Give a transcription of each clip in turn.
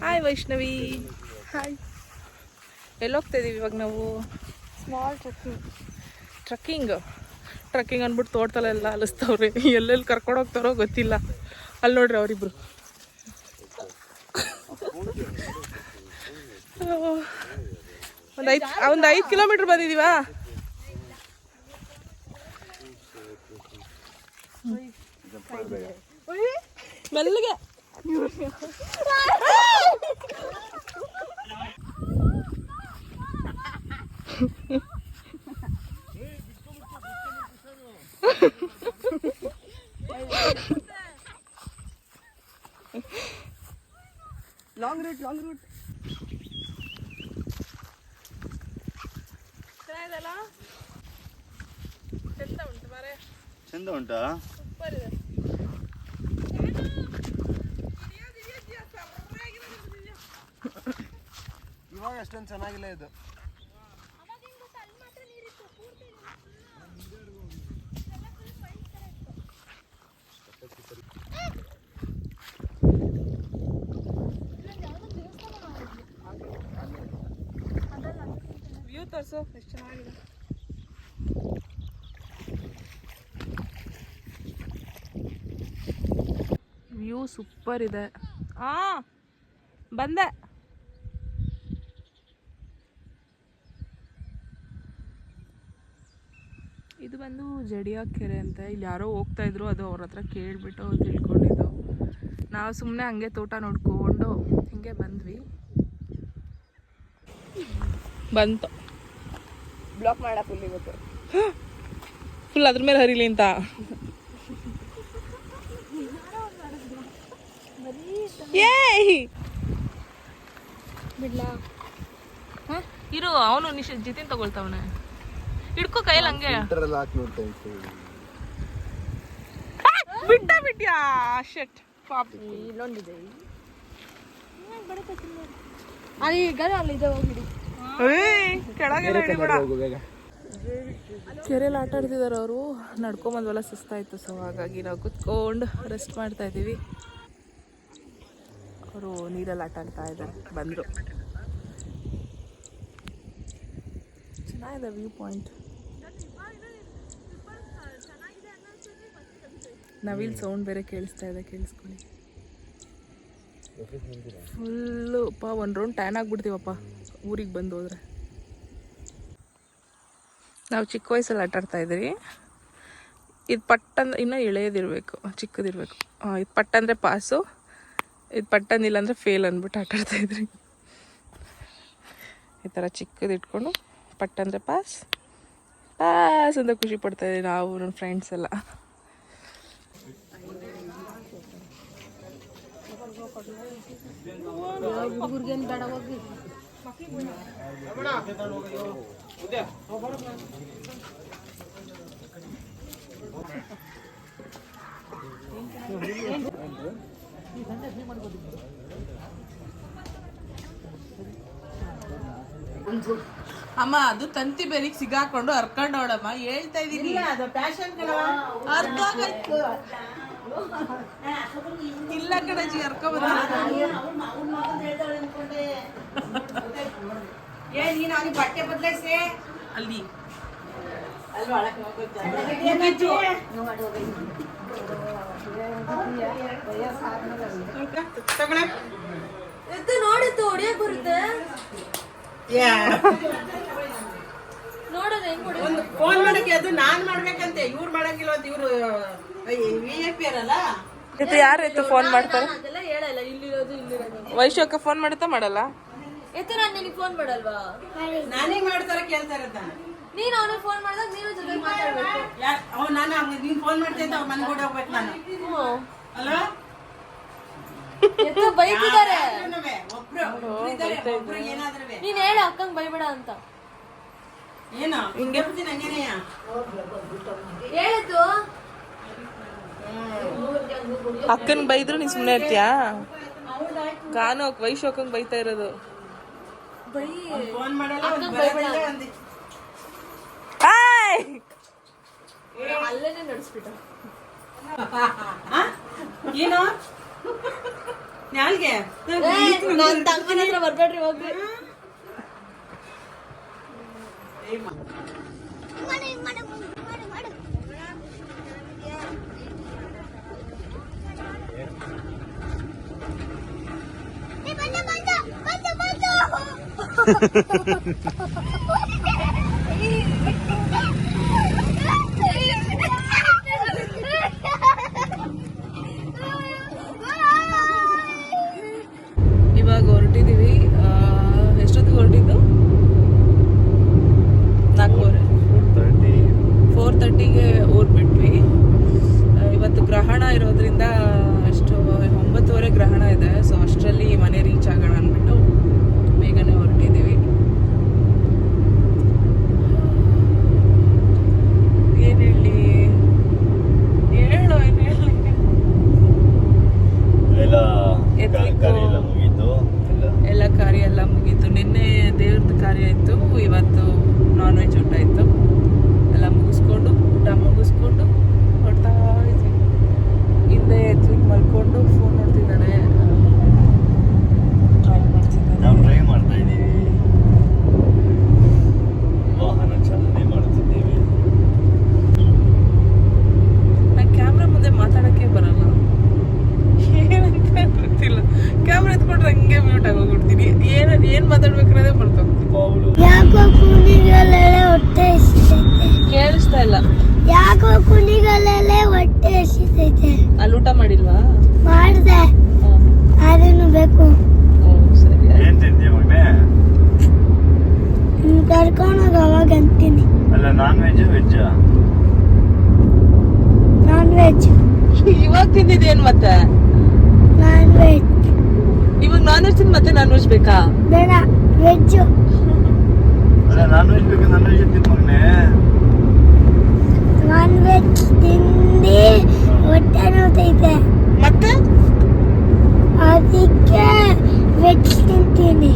Hi Vaishnavi. Hi. ಎಲ್ಲಿ ಹೋಗ್ತಾ ಇದೀವಿ ಇವಾಗ ನಾವು? ಸ್ಮಾಲ್ ಟ್ರಕ್ಕಿಂಗ್ ಅಂದ್ಬಿಟ್ಟು ತೋಟದಲ್ಲೆಲ್ಲ ಅಲಿಸ್ತವ್ರೆ. ಎಲ್ಲೆಲ್ಲಿ ಕರ್ಕೊಂಡು ಹೋಗ್ತಾರೋ ಗೊತ್ತಿಲ್ಲ. ಅಲ್ಲಿ ನೋಡ್ರಿ ಅವರಿಬ್ರು. ಒಂದು 5 ಕಿಲೋಮೀಟ್ರ್ ಬಂದಿದ್ದೀವಾ? ಮೆಲ್ಲಿಗೆ. ಲಾಂಗ್ ರೂಟ್ ಚಂದ ಉಂಟಾ? ಸೂಪರ್ ಇದೆ. ಇವಾಗ ಅಷ್ಟೊಂದು ಚೆನ್ನಾಗಿಲ್ಲ ಇದು. ವ್ಯೂ ತೋರಿಸು ಎಷ್ಟು ಚೆನ್ನಾಗಿದೆ. ವ್ಯೂ ಸೂಪರ್ ಇದೆ. ಬಂದೆ. ಇದು ಬಂದು ಜಡಿಯ ಕೆರೆ ಅಂತ. ಇಲ್ಲಿ ಯಾರೋ ಹೋಗ್ತಾ ಇದ್ರು, ಅದು ಅವ್ರ ಹತ್ರ ಕೇಳಿಬಿಟ್ಟು ತಿಳ್ಕೊಂಡಿದ್ದು. ನಾವು ಸುಮ್ಮನೆ ಹಂಗೆ ತೋಟ ನೋಡ್ಕೊಂಡು ಹಿಂಗೆ ಬಂದ್ವಿ. ಬಂತು ಬ್ಲಾಕ್ ಮಾಡ ಫುಲ್ ಅದ್ರ ಮೇಲೆ ಹರಿಲಿ ಅಂತ. ಇರು, ಅವನು ಜಿತಿನ್ ತಗೊಳ್ತಾವನೆ. ಹಿಡ್ಕೋ ಕೈಯಲ್ಲಿ ಹಂಗೆ. ಬಿಟ್ಯಾ ಶೆಟ್ ಪಾಪ. ಇಲ್ಲೊಂದಿದೆ ಅಲ್ಲಿದೆ ಹೋಗಿಡಿ. ಕೆರೆಯಲ್ಲಿ ಆಟ ಆಡ್ತಿದಾರೆ ಅವರು. ನಡ್ಕೊಂಬಂದ್ವಲ್ಲ, ಸುಸ್ತಾಯ್ತು. ಸೊ ಹಾಗಾಗಿ ನಾವು ಕುತ್ಕೊಂಡು ರೆಸ್ಟ್ ಮಾಡ್ತಾ ಇದ್ದೀವಿ. ಅವರು ನೀರಲ್ಲಿ ಆಟ ಆಡ್ತಾ ಇದ್ದಾರೆ. ಬಂದರು. ಚೆನ್ನಾಗಿದೆ ವ್ಯೂ ಪಾಯಿಂಟ್. ನವಿಲ್ ಸೌಂಡ್ ಬೇರೆ ಕೇಳಿಸ್ತಾ ಇದೆ, ಕೇಳಿಸ್ಕೊಳ್ಳಿ. ಫುಲ್ಲು ಒಂದು ರೌಂಡ್ ಟ್ಯಾನ್ ಆಗಿಬಿಡ್ತೀವಪ್ಪ ಊರಿಗೆ ಬಂದು ಹೋದ್ರೆ. ನಾವು ಚಿಕ್ಕ ವಯಸ್ಸಲ್ಲಿ ಆಟ ಆಡ್ತಾ ಇದ್ರಿ. ಇದು ಪಟ್ಟಂದ್ರೆ ಇನ್ನೂ ಎಳೆಯೋದಿರಬೇಕು, ಚಿಕ್ಕದಿರಬೇಕು. ಇದು ಪಟ್ಟಂದರೆ ಪಾಸು, ಇದು ಪಟ್ಟಂದಿಲ್ಲ ಅಂದರೆ ಫೇಲ್ ಅಂದ್ಬಿಟ್ಟು ಆಟ ಆಡ್ತಾ ಇದ್ರಿ. ಈ ಥರ ಚಿಕ್ಕದು ಇಟ್ಕೊಂಡು ಪಟ್ಟಂದರೆ ಪಾಸ್ ಅಂತ ಖುಷಿ ಪಡ್ತಾಯಿದ್ವಿ ನಾವು, ನನ್ನ ಫ್ರೆಂಡ್ಸ್ ಎಲ್ಲ. ಹುಡುಗರಿಗೇನು ಬೇಡ ಹೋಗಿ. ಅಮ್ಮ, ಅದು ತಂತಿ ಬೇರಿಗೆ ಸಿಗಾಕೊಂಡು ಹರ್ಕೊಂಡವಳಮ್ಮ. ಹೇಳ್ತಾ ಇದೀನಿ, ಅದು ಪ್ಯಾಷನ್ ಅರ್ಥ ಆಗಾಯ್ತು. ಇಲ್ಲ ಕಣಜಿ, ಹರ್ಕೊಂಡ್ ಬಟ್ಟೆ ಬದಲಾಯಿಸಿ ಅಲ್ಲಿ ನೋಡಿತ್ತು ಹೊಡಿಯಕ್ ಬರುತ್ತೆ. ನೋಡೋದು ಹೆಂಗ್ ಹೊಡಿಯೋದು? ಒಂದು ಫೋನ್ ಮಾಡಕ್ಕೆ, ಅದು ನಾನ್ ಮಾಡ್ಬೇಕಂತೆ, ಇವ್ರು ಮಾಡಂಗಿಲ್ಲ ಅಂತ. ಇವ್ರು VIP ಅಲ್ಲ. ಯಾರು ಫೋನ್ ಮಾಡ್ತಾರೆ? ಅದೆಲ್ಲ ಹೇಳಲ್ಲ. ಇಲ್ಲಿರೋದು ಇಲ್ಲಿರೋದು. ವೈಶಾಖ ಫೋನ್ ಮಾಡುತ್ತಾ ಮಾಡಲ್ಲ? ನಾನು ನಿನಗೆ ಫೋನ್ ಮಾಡಲ್ವಾ? ನಾನೇ ಮಾಡ್ತಾರ ಕೇಳ್ತಾರತ್ತ. ನೀನು ಅವನಿಗೆ ಫೋನ್ ಮಾಡಿದಾಗ ನೀನು ಜೊತೆ ಮಾತಾಡ್ಬೇಕು. ನಾನು ನೀನ್ ಫೋನ್ ಮಾಡ್ತಾ ಇದ್ದ, ಅವ್ರ ಮನೆಗೆ ಓಡಿ ಹೋಗ್ಬೇಕು ನಾನು. ಅಲ್ಲ ಬೈತಿದ್ದಾರೆ. ಒಬ್ರು ಏನಾದ್ರೂ ನೀನ್ ಹೇಳ ಅಕ್ಕಂಗ್ ಬೈಬೇಡ ಅಂತ. ಏನು ಹಿಂಗೆ ಬರ್ತೀನಿ ಹಂಗೇನೆಯ ಹೇಳಿದ್ದು. ಅಕ್ಕನ್ ಬೈದ್ರು ನೀ ಸುಮ್ಮನೆ ಇರ್ತೀಯಾ? ಗಾನು ವೈಶಾಖಂಗ್ ಬೈತಾ ಇರೋದು. ಫೋನ್ ಮಾಡಲ್ಲ, ಅಲ್ಲೇನೆ ನಡೆಸ್ಬಿಟ್ಟ. ಏನು ನಾಲ್ಗೆ ನನ್ನ ತಮ್ಮನ ಹತ್ರ ಬರ್ಬೇಡ್ರಿ ಹೋಗ್ರಿ. ಇವಾಗ ಹೊರಟಿದ್ದೀವಿ. ಎಷ್ಟೊತ್ತಿಗೆ ಹೊರಟಿದ್ದು? 4:30ಗೆ ಊರು ಬಿಟ್ವಿ. ಇವತ್ತು ಗ್ರಹಣ ಇರೋದ್ರಿಂದ ಎಷ್ಟು 9:30 ಗ್ರಹಣ ಇದೆ. ಸೊ ಅಷ್ಟರಲ್ಲಿ ಮನೆ ರೀಚ್ ಆಗೋಣ ಅಂದ್ಬಿಟ್ಟು ಬೇಗನೆ ಹೊರಟಿದ್ದೀವಿ. ಏನು ಹೇಳಿ ಎಲ್ಲ ಕಾರ್ಯ ಎಲ್ಲ ಮುಗೀತು. ನಿನ್ನೆ ದೇವ್ರದ್ದು ಕಾರ್ಯ ಇತ್ತು, ಇವತ್ತು ನಾನ್ ವೆಜ್ ಊಟ ಇತ್ತು. ಎಲ್ಲ ಮುಗಿಸ್ಕೊಂಡು ಊಟ ಮುಗಿಸ್ಕೊಂಡು ಹೊಡ್ತಾ ಇದ್ವಿ. ಹಿಂದೆ ಎತ್ವಿ ಮಲ್ಕೊಂಡು ಫೋನ್ ನೋಡ್ತಿದ್ದಾನೆ. ಡ್ರೈವ್ ಮಾಡ್ತಾ ಇದ್ದೀವಿ, ವಾಹನ ಚಾಲನೆ ಮಾಡ್ತಿದ್ದೀವಿ. ನಂಗೆ ಕ್ಯಾಮ್ರಾ ಮುಂದೆ ಮಾತಾಡೋಕ್ಕೆ ಬರಲ್ಲ, ಏನಂತ ಗೊತ್ತಿಲ್ಲ. ಕ್ಯಾಮ್ರಾ ಎತ್ಕೊಂಡ್ರೆ ಹಂಗೆ ಮ್ಯೂಟ್ ಆಗೋಗ್ಬಿಡ್ತೀನಿ. ಏನು ಮಾತಾಡ್ಬೇಕನ್ನೋದೇ ಮರ್ತೋಗ್ತೀನಿ. ಯಾಕೋ ಕುಣಿಗಳೆಲ್ಲ ಹೊಟ್ಟೆ ಹಸಿತೈತೆ. ಕೇಳಿಸ್ತಾ ಇಲ್ಲ. ಯಾಕೋ ಕುಣಿಗಳೆಲ್ಲ ಹೊಟ್ಟೆ ಹಸಿತೈತೆ. ಅಲ್ಲಿ ಊಟ ಮಾಡಿಲ್ವಾ? ಮಾಡ್ದೆ, ಅದೇನು ಬೇಕು. ಸರಿ. ಏನ್ ತಿಂತೀಯ ಮಗನೇ? ಕರ್ಕೊಂಡೋಗ ಅವಾಗ ಅಂತೀನಿ. ಅಲ್ಲ non veg veg? Non veg. ಇವಾಗ ತಿಂದಿದ್ದೇನು ಮತ್ತೆ? Non veg. ಇವಾಗ ನಾನ್ ವೆಜ್ ತಿಂದು ಮತ್ತೆ ನಾನ್ ವೆಜ್ ಬೇಕಾ? ಬೇಡ, ವೆಜ್. ಅಲ್ಲ ನಾನ್ ವೆಜ್ ಬೇಕು, ನಾನ್ ವೆಜ್ ತಿಂತ ಮಗನೇ. ನಾನ್ ವೆಜ್ ತಿಂದು ಹೊಟ್ಟೆ ನೋತೈತೆ, ಮತ್ತೆ ಅದಕ್ಕೆ ವೆಜ್ ತಿಂತೀನಿ.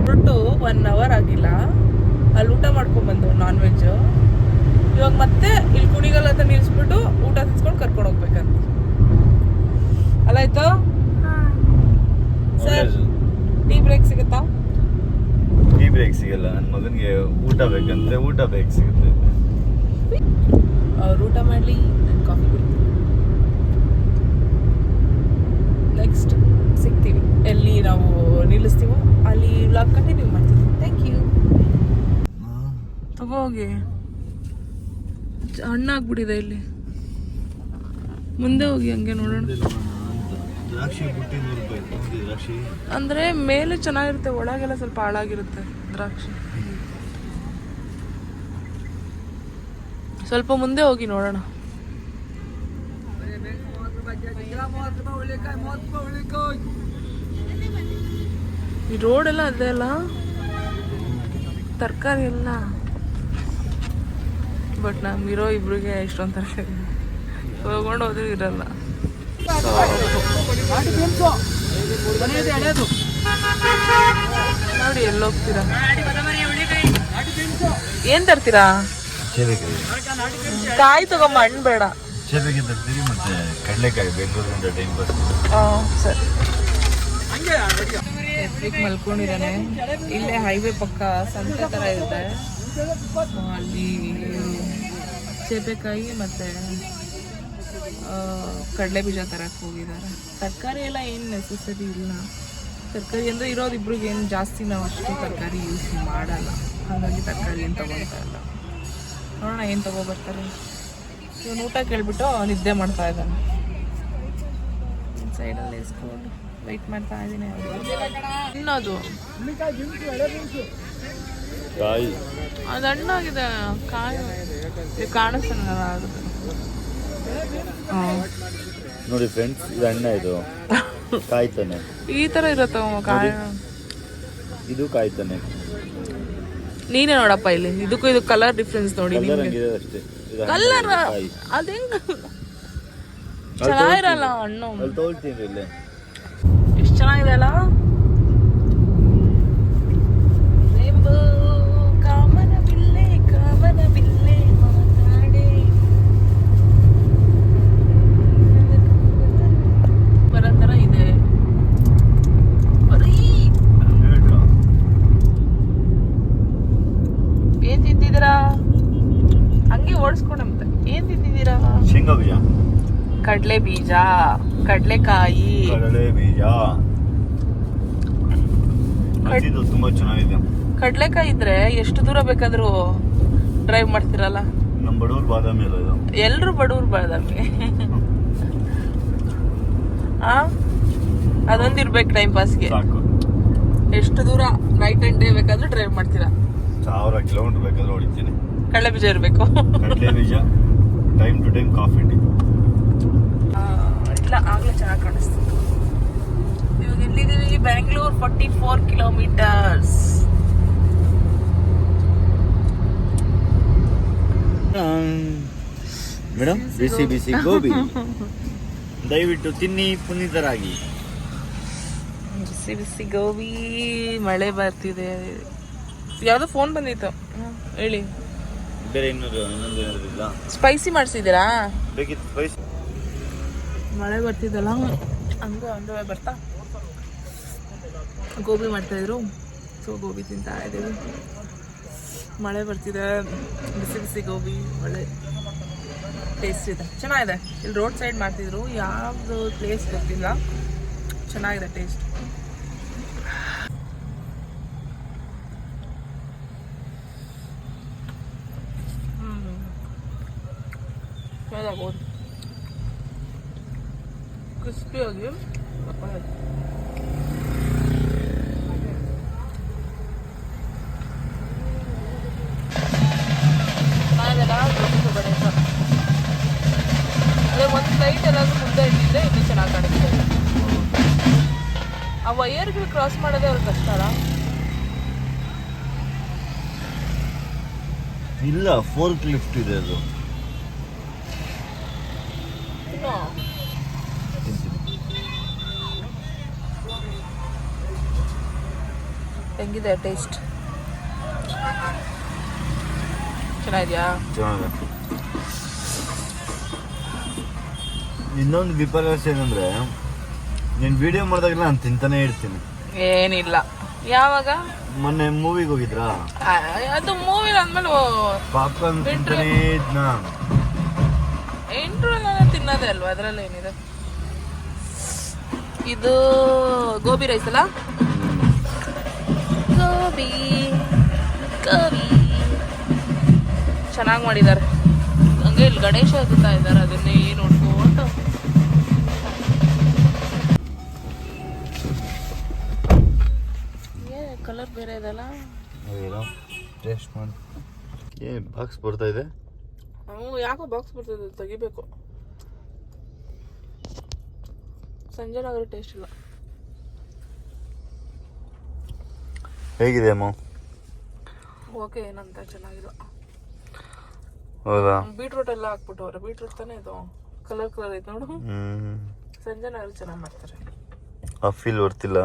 ಹೊರಟು 1 hour ಆಗಿಲ್ಲ. ಅಲ್ಲಿ ಊಟ ಮಾಡ್ಕೊಂಡ್ಬಂದು ನಾನ್ ವೆಜ್. ಇವಾಗ ಮತ್ತೆ ಇಲ್ಲಿ ಕುಣಿಗಲ್ ಹತ್ರ ನಿಲ್ಸ್ಬಿಟ್ಟು ಊಟ ತಿನ್ಸ್ಕೊಂಡು ಕರ್ಕೊಂಡು ಹೋಗ್ಬೇಕಂತ. ಅಲ್ಲ ಆಯ್ತು ಸರ್. ಟೀ ಬ್ರೇಕ್ ಸಿಗುತ್ತಾ? ಟೀ ಬ್ರೇಕ್ ಸಿಗಲ್ಲ. ನನ್ನ ಮಗನಿಗೆ ಊಟ ಬೇಕಂತೆ, ಊಟ ಬ್ರೇಕ್ ಸಿಗುತ್ತೆ. ಅವ್ರು ಊಟ ಮಾಡಲಿ, ನಾನು ಕಾಫಿ ಕುಡಿತೀನಿ. ನೆಕ್ಸ್ಟ್ ಸಿಗ್ತೀವಿ. ಎಲ್ಲಿ ನಾವು ನಿಲ್ಲಿಸ್ತೀವೋ ಅಲ್ಲಿ ವ್ಲಾಗ್ ಕಂಟಿನ್ಯೂ ಮಾಡ್ತೀವಿ. Thank you. ತಗೋಗಿ. ಹಣ್ಣಾಗ್ಬಿಟ್ಟಿದೆ ಇಲ್ಲಿ. ಮುಂದೆ ಹೋಗಿ ಹಂಗೆ ನೋಡೋಣ. ದ್ರಾಕ್ಷಿ ಬುಟ್ಟಿ 100 ರೂಪಾಯಿ. ದ್ರಾಕ್ಷಿ ಅಂದ್ರೆ ಮೇಲೆ ಚೆನ್ನಾಗಿರುತ್ತೆ, ಒಳಗೆಲ್ಲ ಸ್ವಲ್ಪ ಹಾಳಾಗಿರುತ್ತೆ ದ್ರಾಕ್ಷಿ. ಸ್ವಲ್ಪ ಮುಂದೆ ಹೋಗಿ ನೋಡೋಣ. ಈ ರೋಡ್ ಎಲ್ಲ ಅದೇ ಅಲ್ಲ, ತರಕಾರಿ ಎಲ್ಲ. ಬಟ್ ನಮ್ಗಿರೋ ಇಬ್ರಿಗೆ ಇಷ್ಟೊಂದು ತರಕಾರಿ ತಗೊಂಡು ಹೋದ್ರೂ ಇರಲ್ಲ. ನೋಡಿ ಎಲ್ಲಿ ಹೋಗ್ತೀರಾ? ಏನ್ ತರ್ತೀರಾ? ಕಾಯಿ ತಗೊಂಬ, ಹಣ್ಣು ಬೇಡ. ಸೇಬೆಗೆ ತರ್ತೀರಿ, ಮತ್ತೆ ಕಡಲೆಕಾಯಿ ಬೆಂಗಳೂರಿಂದ ಟೈಮ್ ಪಾಸ್. ಸರಿ. ಎತ್ವಿಕ್ ಮಲ್ಕೊಂಡಿದ್ದಾನೆ. ಇಲ್ಲೇ ಹೈವೇ ಪಕ್ಕ ಸಂತೆ ಥರ ಇದೆ. ಅಲ್ಲಿ ಸೇಬೆಕಾಯಿ ಮತ್ತು ಕಡಲೆ ಬೀಜ ತರಕ್ಕೆ ಹೋಗಿದ್ದಾರೆ. ತರಕಾರಿ ಎಲ್ಲ ಏನು ನೆಸೆಸರಿ ಇಲ್ಲ. ತರಕಾರಿ ಅಂದರೆ ಇರೋದು ಇಬ್ರಿಗೆ ಏನು ಜಾಸ್ತಿ ನಾವು ಅಷ್ಟು ತರಕಾರಿ ಯೂಸ್ ಮಾಡಲ್ಲ. ಹಾಗಾಗಿ ತರಕಾರಿ ಏನು ತೊಗೊಳ್ತಾ ಇಲ್ಲ. ನೋಡೋಣ ಏನು ತೊಗೊಬರ್ತಾರೆ. ಇವನು ಊಟ ಕೇಳಿಬಿಟ್ಟು ನಿದ್ದೆ ಮಾಡ್ತಾ ಇದ್ದಾನೆ. ಸೈಡಲ್ಲಿ ಇಸ್ಕೊಂಡು ವೆಯ್ಟ್ ಮಾಡ್ತಾ ಇದ್ದೀನಿ. ಇನ್ನದು ಕಾಯಿ ಅದು ಹಣ್ಣಾಗಿದೆ. ಕಾಯಿ ಕಾಣಿಸ್ತಾನೆ ಆಗುತ್ತೆ. ನೋಡಿ ಫ್ರೆಂಡ್ಸ್, ಇದು ಹಣ್ಣ, ಇದು ಕಾಯ್ತಾನೆ. ಈ ಥರ ಇರುತ್ತೆ ಕಾಯಿ. ಇದು ಕಾಯ್ತಾನೆ. ನೀನೇ ನೋಡಪ್ಪ ಇಲ್ಲಿ. ಇದಕ್ಕೂ ಇದು ಕಲರ್ ಡಿಫ್ರೆನ್ಸ್ ನೋಡಿ. ಅಷ್ಟೇ ಕಲರ್ ಅದು ಹೆಂಗ ಚೆನ್ನಾಗಿರಲ್ಲ ಹಣ್ಣು. ಅಲ್ಲಿ ತಗೊಳ್ತೀನಿ ಇಲ್ಲೇ. ಎಷ್ಟು ಚೆನ್ನಾಗಿದೆ ಅಲ್ಲ. ಕಾಮನ ಬಿಲ್ಲೆ ಕಾಮನ ಬಿಲ್ಲೆ ಮಾತಾಡೆ ಬರೋ ಥರ ಇದೆ. ಕಡಲೆ ಬೀಜ, ಕಡಲೆಕಾಯಿ, ಕಡಲೆ ಬೀಜ ಹಸಿದು ತುಂಬಾ ಚೆನ್ನಾಗಿದೆ. ಕಡಲೆಕಾಯಿ ಇದ್ರೆ ಎಷ್ಟು ದೂರ ಬೇಕಾದ್ರೂ ಡ್ರೈವ್ ಮಾಡ್ತಿರಲ್ಲ. ನಮ್ಮ ಬಡವ್ರ ಬಾದಾಮಿ ಅಲ್ಲ ಇದು. ಎಲ್ರು ಬಡವ್ರು ಬಾದಾಮಿ. ಅದೊಂದಿರ್ಬೇಕು ಟೈಮ್ ಪಾಸ್ಗೆ. ಸಾಕು. ಎಷ್ಟು ದೂರ ನೈಟ್ ಅಂಡ್ ಡೇ ಬೇಕಾದ್ರೂ ಡ್ರೈವ್ ಮಾಡ್ತೀರಾ. 1000 ಕಿಲೋಮೀಟರ್ ಬೇಕಾದ್ರೆ ಹೊಡಿತೀನಿ. ಕಡಲೆ ಬೀಜ ಇರಬೇಕು. ಕಡಲೆ ಬೀಜ, time to time coffee tea. ಇಲ್ಲ ಆಗ್ಲೇ ಚೆನ್ನಾಗಿ ಕಾಣಿಸ್ತು. ಇವಾಗ ಎಲ್ಲಿದ್ದೀವಿ? ಬ್ಯಾಂಗ್ಳೂರ್ 44 ಕಿಲೋಮೀಟರ್ಸ್. ಮೇಡಮ್ ಬಿಸಿ ಬಿಸಿ ಗೋಬಿ ದಯವಿಟ್ಟು ತಿನ್ನಿ ಪುನೀತರಾಗಿ. ಬಿಸಿ ಬಿಸಿ ಗೋಬಿ. ಮಳೆ ಬರ್ತಿದೆ. ಯಾವ್ದೋ ಫೋನ್ ಬಂದಿತ್ತು, ಹೇಳಿ. ಬೇರೆ ಇನ್ನೊಂದು ಏನಿಲ್ಲ. ಸ್ಪೈಸಿ ಮಾಡಿಸಿದ್ದೀರಾ? ಬೇಕಿತ್ತು ಸ್ಪೈಸ್. ಮಳೆ ಬರ್ತಿದ್ದಲ್ಲ ಹಂಗ ಒಂದು ಬರ್ತಾ ಗೋಬಿ ಮಾಡ್ತಾಯಿದ್ರು. ಸೊ ಗೋಬಿ ತಿಂತಾ ಇದ್ದೀವಿ. ಮಳೆ ಬರ್ತಿದೆ, ಬಿಸಿ ಬಿಸಿ ಗೋಬಿ, ಒಳ್ಳೆ ಟೇಸ್ಟ್ ಇದೆ, ಚೆನ್ನಾಗಿದೆ. ಇಲ್ಲಿ ರೋಡ್ ಸೈಡ್ ಮಾಡ್ತಿದ್ರು, ಯಾವುದು ಪ್ಲೇಸ್ ಗೊತ್ತಿಲ್ಲ, ಚೆನ್ನಾಗಿದೆ ಟೇಸ್ಟ್. ಕ್ರಿಸ್ಪಿಯಾಗಿ ಅದೇ ಒಂದು ಸೈಡ್ ಎಲ್ಲಾದ್ರೂ ಮುಂದೆ ಇಟ್ಟಿದ್ರೆ ಇನ್ನೂ ಚೆನ್ನಾಗಿ ಕಾಣಿಸ್ತದೆ. ಆ ವೈಯರ್ಗಳು ಕ್ರಾಸ್ ಮಾಡೋದೇ ಅವ್ರಿಗೆ ಕಷ್ಟ ಅಲ್ಲ. ಇಲ್ಲ, ಫೋರ್ಕ್ ಲಿಫ್ಟ್ ಇದೆ ಅದು. ಹೆಂಗಿದೆ ಟೇಸ್ಟ್? ಚೆನ್ನಾಗಿದೆಯಾ? ಚೆನ್ನಾಗಿದೆ. ಇನ್ನೊಂದು ವಿಪರ್ಯಾಸ ಏನಂದ್ರೆ, ನೀನು ವಿಡಿಯೋ ಮಾಡಿದಾಗೆಲ್ಲ ನಾನು ತಿಂತಾನೆ ಇರ್ತೀನಿ. ಏನಿಲ್ಲ. ಯಾವಾಗ? ಮೊನ್ನೆ ಮೂವಿಗೆ ಹೋಗಿದ್ರಾ? ಅದು ಮೂವಿ ಅಂದ್ಮೇಲೆ ಪಾಪ್ಕಾರ್ನ್ ತಿಂತಾನೆ ಇದ್ನ. ಇಂಟ್ರೂಲ್ ತಿನ್ನೋದೇ ಅಲ್ವಾ, ಅದರಲ್ಲಿ ಏನಿದೆ. ಇದು ಗೋಬಿ ರೈಸ್ ಅಲ್ಲ? ಗೋಬಿ ಗೋಬಿ ಚೆನ್ನಾಗಿ ಮಾಡಿದ್ದಾರೆ. ಹಂಗೆ ಇಲ್ಲಿ ಗಣೇಶ ಹಾಕುತ್ತಾ ಇದ್ದಾರೆ, ಅದನ್ನೇ ನೋಡ್ಕೊಂಡು. ಕಲರ್ ಬೇರೆ ಇದೆಲ್ಲ. ಟೇಸ್ಟ್ ಮಾಡಿ. ಬಾಕ್ಸ್ ಬರ್ತಾ ಇದೆ. ಯಾಕೋ ಬಾಕ್ಸ್ ಬರ್ತದೆ, ತೆಗಿಬೇಕು. ಸಂಜೆ ನಗರ ಟೇಸ್ಟ್ ಇಲ್ಲ. ಹೇಗಿದೆ ಅಮ್ಮ? ಓಕೆ, ಏನಂತ ಚೆನ್ನಾಗಿಲ್ಲ. ಹೌದಾ? ಬೀಟ್ರೂಟ್ ಎಲ್ಲ ಹಾಕ್ಬಿಟ್ಟವ್ರೆ. ಬೀಟ್ರೂಟ್ ತಾನೇ ಇದು, ಕಲರ್ ಕಲರ್ ಐತೆ ನೋಡು. ಸಂಜೆ ನಗರ ಚೆನ್ನಾಗಿ ಮಾಡ್ತಾರೆ. ಆ ಫೀಲ್ ಬರ್ತಿಲ್ಲ.